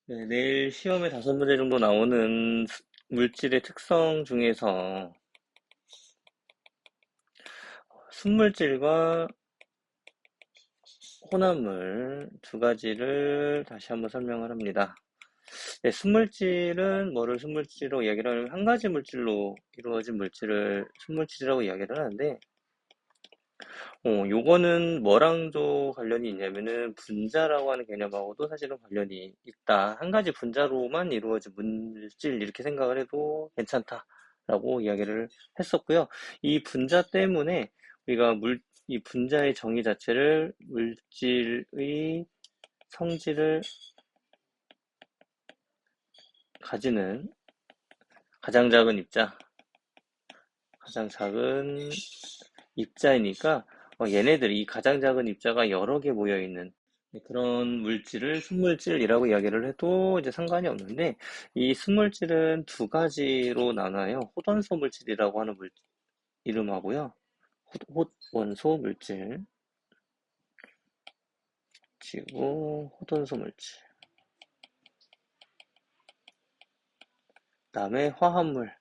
네, 내일 시험에 5문제 정도 나오는 물질의 특성 중에서 순물질과 혼합물 두 가지를 다시 한번 설명을 합니다. 네, 순물질은 뭐를 순물질로 이야기를 하면 한 가지 물질로 이루어진 물질을 순물질이라고 이야기를 하는데, 요거는 뭐랑도 관련이 있냐면은 분자라고 하는 개념하고도 사실은 관련이 있다. 한 가지 분자로만 이루어진 물질 이렇게 생각을 해도 괜찮다라고 이야기를 했었고요. 이 분자 때문에 우리가 이 분자의 정의 자체를 물질의 성질을 가지는 가장 작은 입자, 가장 작은 입자이니까 얘네들이 이 가장 작은 입자가 여러 개 모여 있는 그런 물질을 순물질이라고 이야기를 해도 이제 상관이 없는데, 이 순물질은 두 가지로 나눠요. 호돈소 물질이라고 하는 이름하고요. 호원소 물질, 지구 호돈소 물질. 그다음에 화합물이라고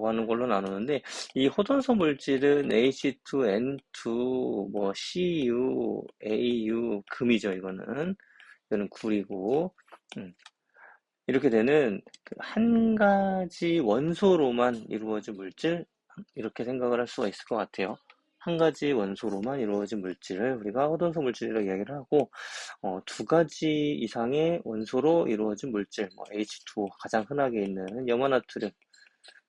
하는 걸로 나누는데, 이 호돈소 물질은 H2N2, 뭐 Cu, Au, 금이죠. 이거는 구리고, 음, 이렇게 되는 그한 가지 원소로만 이루어진 물질, 이렇게 생각을 할 수가 있을 것 같아요. 한 가지 원소로만 이루어진 물질을 우리가 호돈소 물질이라고 이야기를 하고, 두 가지 이상의 원소로 이루어진 물질, 뭐 H2O, 가장 흔하게 있는 염화나트륨,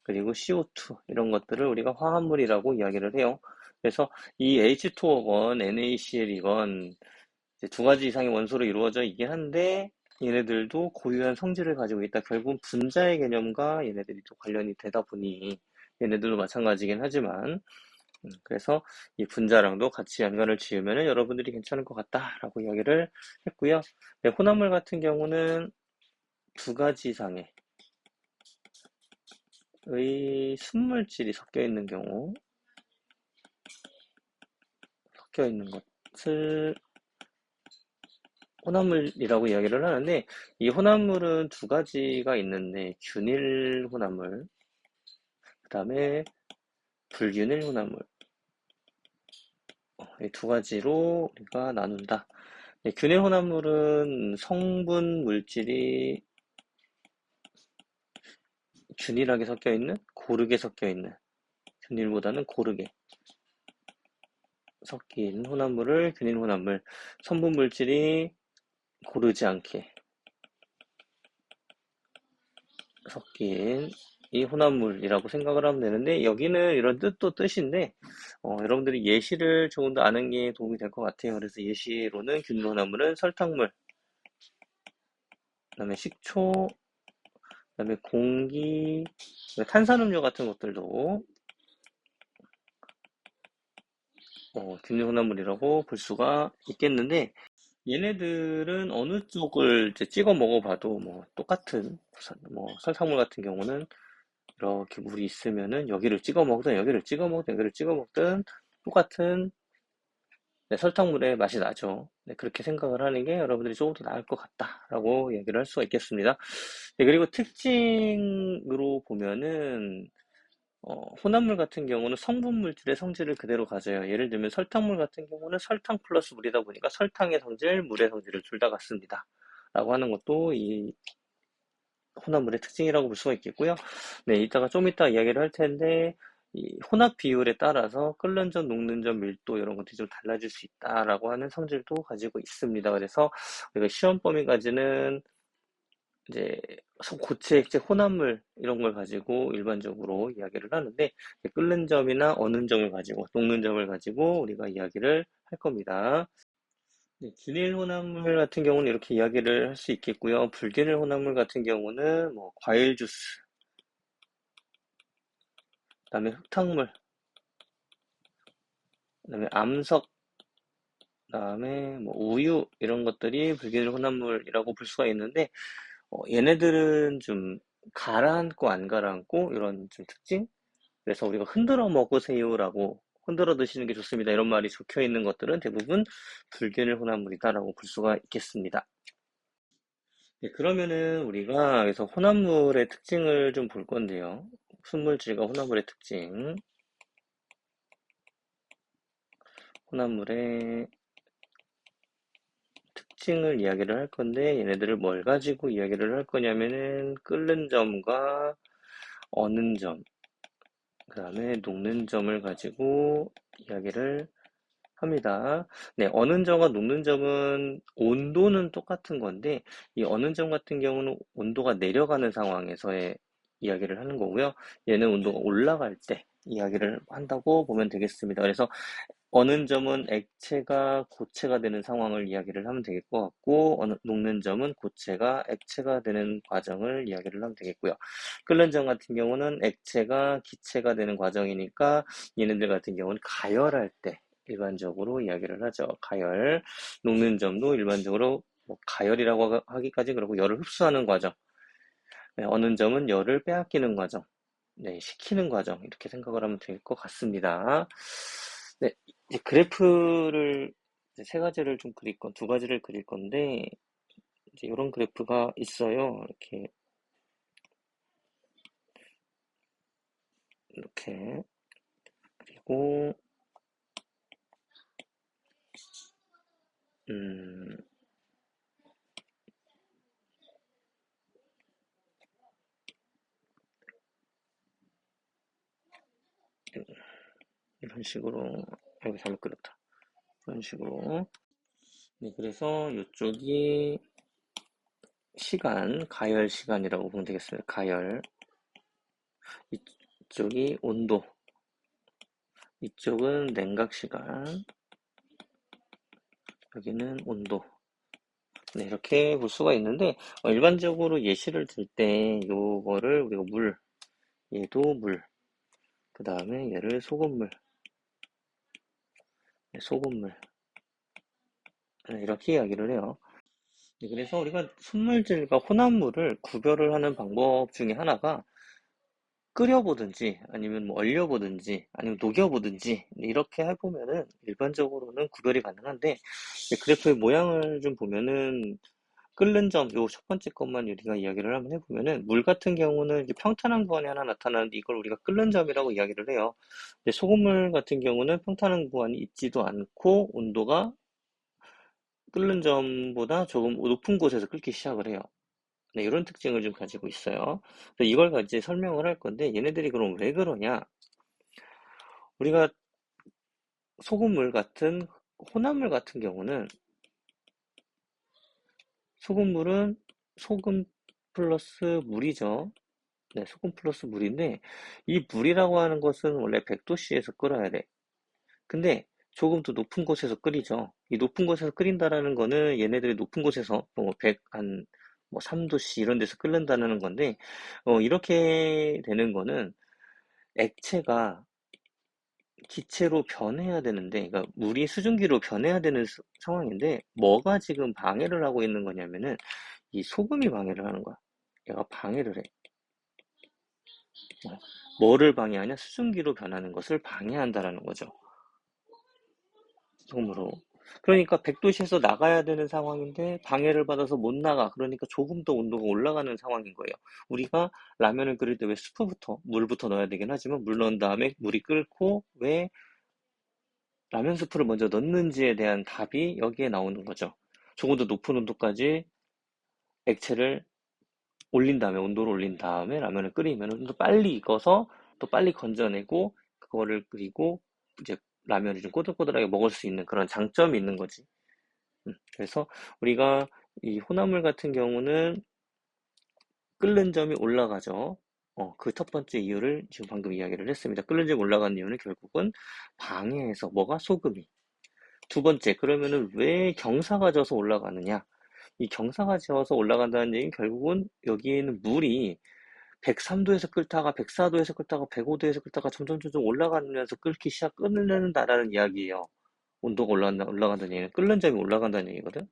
그리고 CO2, 이런 것들을 우리가 화합물이라고 이야기를 해요. 그래서 이 H2O건 NaCl이건 두 가지 이상의 원소로 이루어져 있긴 한데, 얘네들도 고유한 성질을 가지고 있다. 결국 분자의 개념과 얘네들이 또 관련이 되다 보니 얘네들도 마찬가지긴 하지만, 그래서 이 분자랑도 같이 연관을 지으면 여러분들이 괜찮을 것 같다라고 이야기를 했고요. 네, 혼합물 같은 경우는 두 가지 이상의 순물질이 섞여 있는 것을 혼합물이라고 이야기를 하는데, 이 혼합물은 두 가지가 있는데, 균일 혼합물, 그 다음에 불균일 혼합물, 이 두 가지로 우리가 나눈다. 균일 혼합물은 성분 물질이 균일하게 섞여 있는, 고르게 섞여 있는, 균일보다는 고르게 섞인 혼합물을 균일 혼합물, 성분 물질이 고르지 않게 섞인 이 혼합물이라고 생각을 하면 되는데, 여기는 이런 뜻인데, 여러분들이 예시를 조금 더 아는 게 도움이 될 것 같아요. 그래서 예시로는 균일 혼합물은 설탕물, 그다음에 식초, 그다음에 공기, 탄산음료 같은 것들도 균일 혼합물이라고 볼 수가 있겠는데, 얘네들은 어느 쪽을 이제 찍어 먹어봐도 뭐 똑같은, 뭐 설탕물 같은 경우는 이렇게 물이 있으면은 여기를 찍어 먹든 여기를 찍어 먹든 여기를 찍어 먹든 똑같은, 네, 설탕물의 맛이 나죠. 네, 그렇게 생각을 하는 게 여러분들이 조금 더 나을 것 같다라고 얘기를 할 수가 있겠습니다. 네, 그리고 특징으로 보면은 혼합물 같은 경우는 성분 물질의 성질을 그대로 가져요. 예를 들면 설탕물 같은 경우는 설탕 플러스 물이다 보니까 설탕의 성질, 물의 성질을 둘 다 같습니다. 라고 하는 것도 이 혼합물의 특징이라고 볼 수가 있겠고요. 네, 좀 이따 이야기를 할 텐데, 이 혼합 비율에 따라서 끓는 점, 녹는 점, 밀도 이런 것들이 좀 달라질 수 있다라고 하는 성질도 가지고 있습니다. 그래서 우리가 시험 범위까지는 이제 고체, 액체, 혼합물 이런 걸 가지고 일반적으로 이야기를 하는데, 끓는 점이나 어는 점을 가지고, 녹는 점을 가지고 우리가 이야기를 할 겁니다. 네, 균일 혼합물 같은 경우는 이렇게 이야기를 할 수 있겠고요. 불균일 혼합물 같은 경우는 뭐 과일 주스, 그다음에 흙탕물, 그다음에 암석, 그다음에 뭐 우유 이런 것들이 불균일 혼합물이라고 볼 수가 있는데, 얘네들은 좀 가라앉고 안 가라앉고 이런 좀 특징? 그래서 우리가 흔들어 먹으세요라고, 흔들어 드시는 게 좋습니다, 이런 말이 적혀 있는 것들은 대부분 불균일 혼합물이다라고 볼 수가 있겠습니다. 네, 그러면은 우리가 여기서 혼합물의 특징을 좀 볼 건데요. 순물질과 혼합물의 특징. 혼합물의 특징을 이야기를 할 건데 얘네들을 뭘 가지고 이야기를 할 거냐면은 끓는 점과 어는 점, 그 다음에 녹는 점을 가지고 이야기를 합니다. 네, 어는 점과 녹는 점은 온도는 똑같은 건데 이 어는 점 같은 경우는 온도가 내려가는 상황에서의 이야기를 하는 거고요. 얘는 온도가 올라갈 때 이야기를 한다고 보면 되겠습니다. 그래서 어는 점은 액체가 고체가 되는 상황을 이야기를 하면 되겠고 같고, 녹는 점은 고체가 액체가 되는 과정을 이야기를 하면 되겠고요. 끓는 점 같은 경우는 액체가 기체가 되는 과정이니까 얘네들 같은 경우는 가열할 때 일반적으로 이야기를 하죠. 가열. 녹는 점도 일반적으로 뭐 가열이라고 하기까지 그렇고 열을 흡수하는 과정. 네, 어는 점은 열을 빼앗기는 과정. 네, 식히는 과정. 이렇게 생각을 하면 될 것 같습니다. 네, 이제 그래프를 이제 세 가지를 좀 그릴 두 가지를 그릴 건데, 이제 이런 그래프가 있어요. 이렇게. 그리고, 음, 이런 식으로, 아이고, 잘못 그렸다. 이런 식으로. 네, 그래서 이쪽이 시간, 가열 시간이라고 보면 되겠습니다. 가열. 이쪽이 온도. 이쪽은 냉각 시간. 여기는 온도. 네, 이렇게 볼 수가 있는데, 일반적으로 예시를 들 때, 요거를 우리가 얘도 물, 그 다음에 얘를 소금물, 네, 소금물, 네, 이렇게 이야기를 해요. 네, 그래서 우리가 순물질과 혼합물을 구별을 하는 방법 중에 하나가 끓여보든지, 아니면 뭐 얼려보든지, 아니면 녹여보든지, 네, 이렇게 해보면은 일반적으로는 구별이 가능한데, 그래프의 모양을 좀 보면은 끓는 점, 요 첫 번째 것만 우리가 이야기를 한번 해보면은, 물 같은 경우는 이제 평탄한 구간이 하나 나타나는데, 이걸 우리가 끓는 점이라고 이야기를 해요. 근데 소금물 같은 경우는 평탄한 구간이 있지도 않고, 온도가 끓는 점보다 조금 높은 곳에서 끓기 시작을 해요. 네, 이런 특징을 좀 가지고 있어요. 그래서 이걸 가지고 설명을 할 건데, 얘네들이 그럼 왜 그러냐? 우리가 소금물 같은, 혼합물 같은 경우는, 소금물은 소금 플러스 물이죠. 네, 소금 플러스 물인데 이 물이라고 하는 것은 원래 100도씨에서 끓어야 돼. 근데 조금 더 높은 곳에서 끓이죠. 이 높은 곳에서 끓인다라는 거는 얘네들이 높은 곳에서 뭐 100, 뭐 3도씨 이런 데서 끓는다는 건데 이렇게 되는 거는 액체가 기체로 변해야 되는데, 그러니까 물이 수증기로 변해야 되는 상황인데 뭐가 지금 방해를 하고 있는 거냐면은 이 소금이 방해를 하는 거야. 얘가 방해를 해. 어, 뭐를 방해하냐? 수증기로 변하는 것을 방해한다라는 거죠. 소금으로. 그러니까 100도씨에서 나가야 되는 상황인데 방해를 받아서 못 나가. 그러니까 조금 더 온도가 올라가는 상황인 거예요. 우리가 라면을 끓일 때 왜 스프부터 물부터 넣어야 되긴 하지만 물 넣은 다음에 물이 끓고 왜 라면 스프를 먼저 넣는지에 대한 답이 여기에 나오는 거죠. 조금 더 높은 온도까지 액체를 올린 다음에 온도를 올린 다음에 라면을 끓이면 또 빨리 익어서 또 빨리 건져내고 그거를 그리고 이제 라면을 좀 꼬들꼬들하게 먹을 수 있는 그런 장점이 있는 거지. 그래서 우리가 이 혼합물 같은 경우는 끓는 점이 올라가죠. 그 첫 번째 이유를 지금 방금 이야기를 했습니다. 끓는 점이 올라가는 이유는 결국은 방해해서 뭐가 소금이. 두 번째, 그러면은 왜 경사가 져서 올라가느냐? 이 경사가 지어서 올라간다는 얘기는 결국은 여기에는 물이 103도에서 끓다가 104도에서 끓다가 105도에서 끓다가 점점 올라가면서 끓는다라는 이야기예요. 온도가 올라간다는 얘기는 끓는 점이 올라간다는 얘기거든.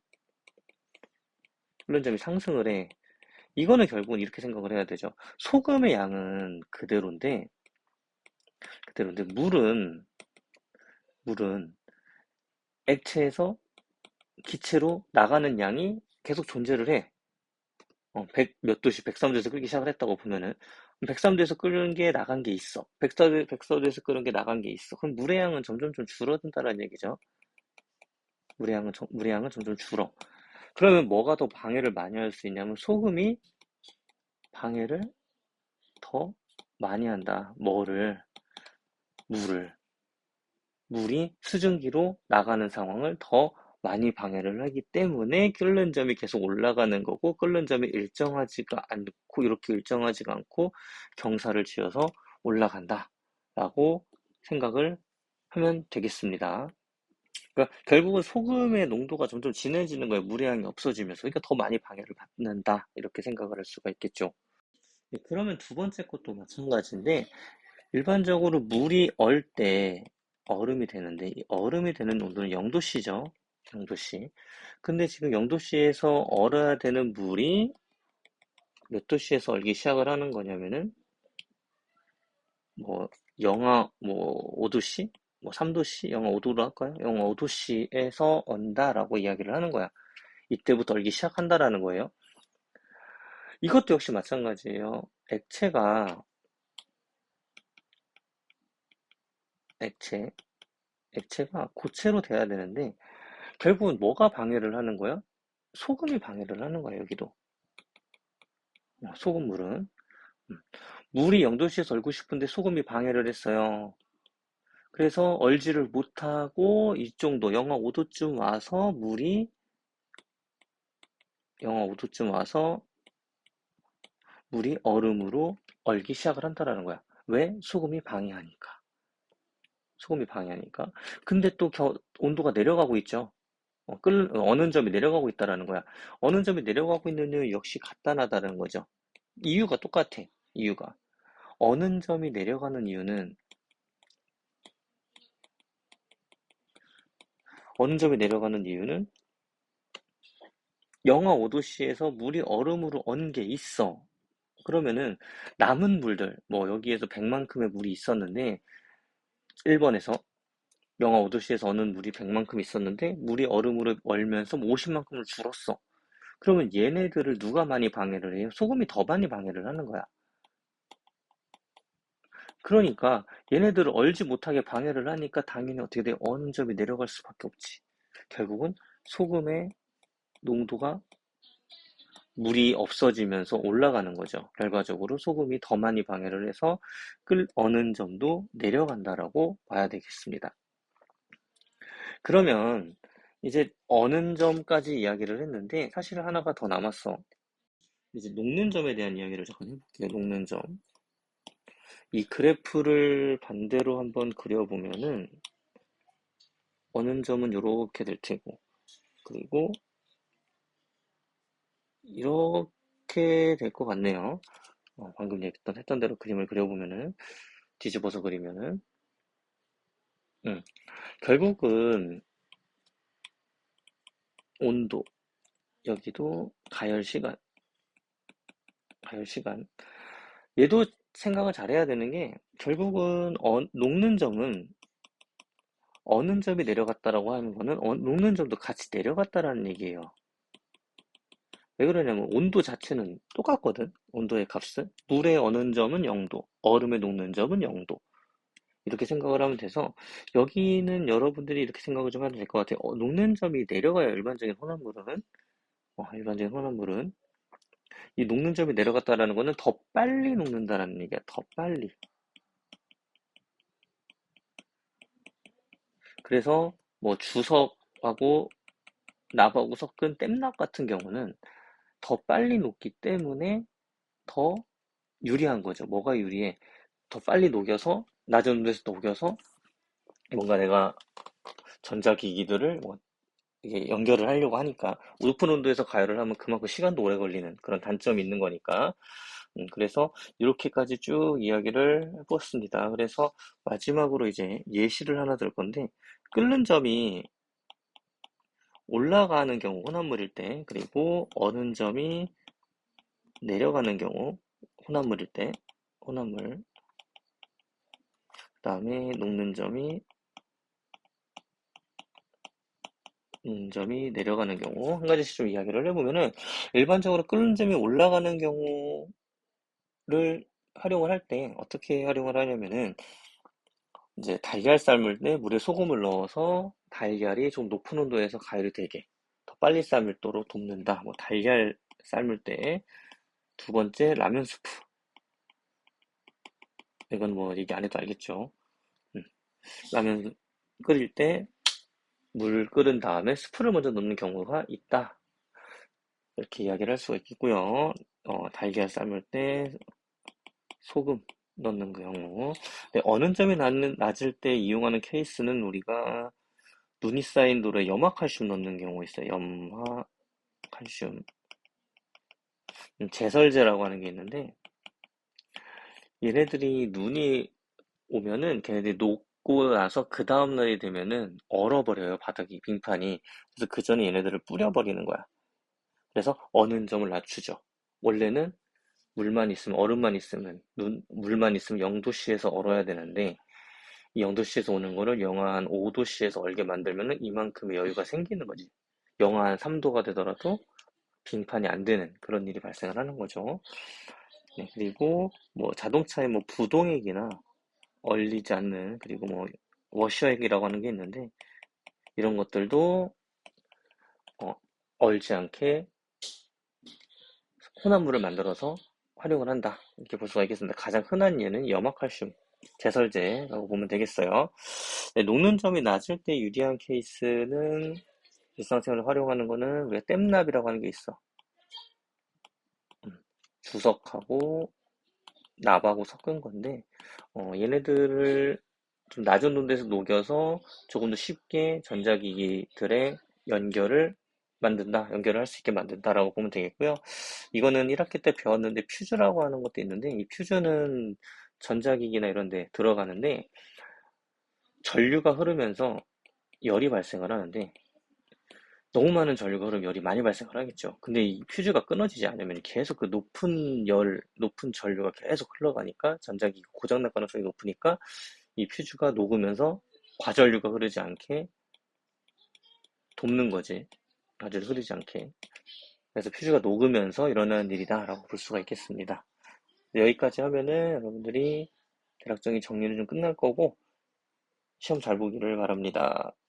끓는 점이 상승을 해. 이거는 결국은 이렇게 생각을 해야 되죠. 소금의 양은 그대로인데 물은 액체에서 기체로 나가는 양이 계속 존재를 해. 100 몇 도씨 104도에서 끓기 시작을 했다고 보면은 103도에서 끓는 게 나간 게 있어. 104도에서 끓는 게 나간 게 있어. 그럼 물의 양은 점점 좀 줄어든다는 얘기죠. 물의 양은 점점 줄어. 그러면 뭐가 더 방해를 많이 할 수 있냐면 소금이 방해를 더 많이 한다. 물을. 물이 수증기로 나가는 상황을 더 많이 방해를 하기 때문에 끓는 점이 계속 올라가는 거고 끓는 점이 일정하지가 않고 이렇게 일정하지가 않고 경사를 지어서 올라간다 라고 생각을 하면 되겠습니다. 그러니까 결국은 소금의 농도가 점점 진해지는 거예요. 물의 양이 없어지면서. 그러니까 더 많이 방해를 받는다 이렇게 생각을 할 수가 있겠죠. 네, 그러면 두 번째 것도 마찬가지인데 일반적으로 물이 얼 때 얼음이 되는데 이 얼음이 되는 온도는 0도씨죠. 0도씨. 근데 지금 0도씨에서 얼어야 되는 물이 몇 도씨에서 얼기 시작을 하는 거냐면은 뭐 영하 뭐 5도씨? 뭐 3도씨? 영하 5도로 할까요? 영하 5도씨에서 언다라고 이야기를 하는 거야. 이때부터 얼기 시작한다라는 거예요. 이것도 역시 마찬가지예요. 액체, 액체가 고체로 돼야 되는데 결국은 뭐가 방해를 하는 거야? 소금이 방해를 하는 거야, 여기도. 소금물은. 음. 물이 0도씨에서 얼고 싶은데 소금이 방해를 했어요. 그래서 얼지를 못하고 이 정도, 영하 5도쯤 와서 영하 5도쯤 와서 물이 얼음으로 얼기 시작을 한다라는 거야. 왜? 소금이 방해하니까. 소금이 방해하니까. 근데 또 온도가 내려가고 있죠. 어는 점이 내려가고 있다라는 거야. 어는 점이 내려가고 있는 이유 역시 간단하다는 거죠. 이유가 똑같아. 이유가. 어는 점이 내려가는 이유는 어는 점이 내려가는 이유는 영하 5도씨에서 물이 얼음으로 언 게 있어. 그러면은 남은 물들, 뭐 여기에서 100만큼의 물이 있었는데 1번에서 영하 5도씨에서 어는 물이 100만큼 있었는데 물이 얼음으로 얼면서 50만큼을 줄었어. 그러면 얘네들을 누가 많이 방해를 해요? 소금이 더 많이 방해를 하는 거야. 그러니까 얘네들을 얼지 못하게 방해를 하니까 당연히 어떻게 돼? 어는 점이 내려갈 수밖에 없지. 결국은 소금의 농도가 물이 없어지면서 올라가는 거죠. 결과적으로 소금이 더 많이 방해를 해서 어는 점도 내려간다라고 봐야 되겠습니다. 그러면 이제 어는 점까지 이야기를 했는데 사실 하나가 더 남았어. 이제 녹는 점에 대한 이야기를 잠깐 해볼게요. 녹는 점. 이 그래프를 반대로 한번 그려보면은 어는 점은 이렇게 될 테고 그리고 이렇게 될 것 같네요. 방금 했던 대로 그림을 그려보면은 뒤집어서 그리면은 음, 결국은 온도 여기도 가열 시간 얘도 생각을 잘해야 되는 게 결국은 녹는 점은 어는 점이 내려갔다라고 하는 거는 녹는 점도 같이 내려갔다라는 얘기예요. 왜 그러냐면 온도 자체는 똑같거든. 온도의 값은 물의 어는 점은 0도, 얼음의 녹는 점은 0도. 이렇게 생각을 하면 돼서 여기는 여러분들이 이렇게 생각을 좀 해도 될 것 같아요. 녹는 점이 내려가야 일반적인 혼합물은 이 녹는 점이 내려갔다라는 거는 더 빨리 녹는다라는 얘기야. 더 빨리. 그래서 뭐 주석하고 납하고 섞은 땜납 같은 경우는 더 빨리 녹기 때문에 더 유리한 거죠. 뭐가 유리해? 더 빨리 녹여서 낮은 온도에서 녹여서 뭔가 내가 전자기기들을 뭐 이게 연결을 하려고 하니까 높은 온도에서 가열을 하면 그만큼 시간도 오래 걸리는 그런 단점이 있는 거니까 그래서 이렇게까지 쭉 이야기를 해봤습니다. 그래서 마지막으로 이제 예시를 하나 들 건데 끓는 점이 올라가는 경우 혼합물일 때 그리고 어는 점이 내려가는 경우 혼합물일 때 혼합물 그 다음에 녹는 점이 점이 내려가는 경우 한 가지씩 좀 이야기를 해보면은 일반적으로 끓는 점이 올라가는 경우를 활용을 할 때 어떻게 활용을 하냐면은 이제 달걀 삶을 때 물에 소금을 넣어서 달걀이 좀 높은 온도에서 가열이 되게 더 빨리 삶을도록 돕는다. 뭐 달걀 삶을 때 두 번째 라면 스프 이건 뭐 얘기 안 해도 알겠죠. 음, 라면 끓일 때 물 끓은 다음에 스프를 먼저 넣는 경우가 있다. 이렇게 이야기를 할 수가 있겠고요. 달걀 삶을 때 소금 넣는 경우. 근데 어느 점이 낮을 때 이용하는 케이스는 우리가 눈이 쌓인 돌에 염화칼슘 넣는 경우가 있어요. 염화칼슘. 제설제라고 하는 게 있는데 얘네들이 눈이 오면은 걔네들이 녹고 나서 그 다음날이 되면은 얼어버려요. 바닥이 빙판이. 그래서 그 전에 얘네들을 뿌려버리는 거야. 그래서 어는 점을 낮추죠. 원래는 물만 있으면 얼음만 있으면 물만 있으면 0도씨에서 얼어야 되는데 이 0도씨에서 오는 거를 영하 한 5도씨에서 얼게 만들면은 이만큼의 여유가 생기는 거지. 영하 한 3도가 되더라도 빙판이 안 되는 그런 일이 발생을 하는 거죠. 네, 그리고 뭐 자동차의 뭐 부동액이나 얼리지 않는 그리고 뭐 워셔액이라고 하는 게 있는데 이런 것들도 어, 얼지 않게 혼합물을 만들어서 활용을 한다. 이렇게 볼 수가 있겠습니다. 가장 흔한 예는 염화칼슘 제설제라고 보면 되겠어요. 네, 녹는 점이 낮을 때 유리한 케이스는 일상생활에 활용하는 거는 우리가 땜납이라고 하는 게 있어. 주석하고 납하고 섞은 건데 얘네들을 좀 낮은 온도에서 녹여서 조금 더 쉽게 전자기기들의 연결을 연결을 할 수 있게 만든다라고 보면 되겠고요. 이거는 1학기 때 배웠는데 퓨즈라고 하는 것도 있는데 이 퓨즈는 전자기기나 이런 데 들어가는데 전류가 흐르면서 열이 발생을 하는데 너무 많은 전류가 흐르면 열이 많이 발생을 하겠죠. 근데 이 퓨즈가 끊어지지 않으면 계속 그 높은 전류가 계속 흘러가니까 전자기기 고장날 가능성이 높으니까 이 퓨즈가 녹으면서 과전류가 흐르지 않게 돕는 거지. 과전류 흐르지 않게. 그래서 퓨즈가 녹으면서 일어나는 일이다라고 볼 수가 있겠습니다. 여기까지 하면은 여러분들이 대략적인 정리는 좀 끝날 거고 시험 잘 보기를 바랍니다.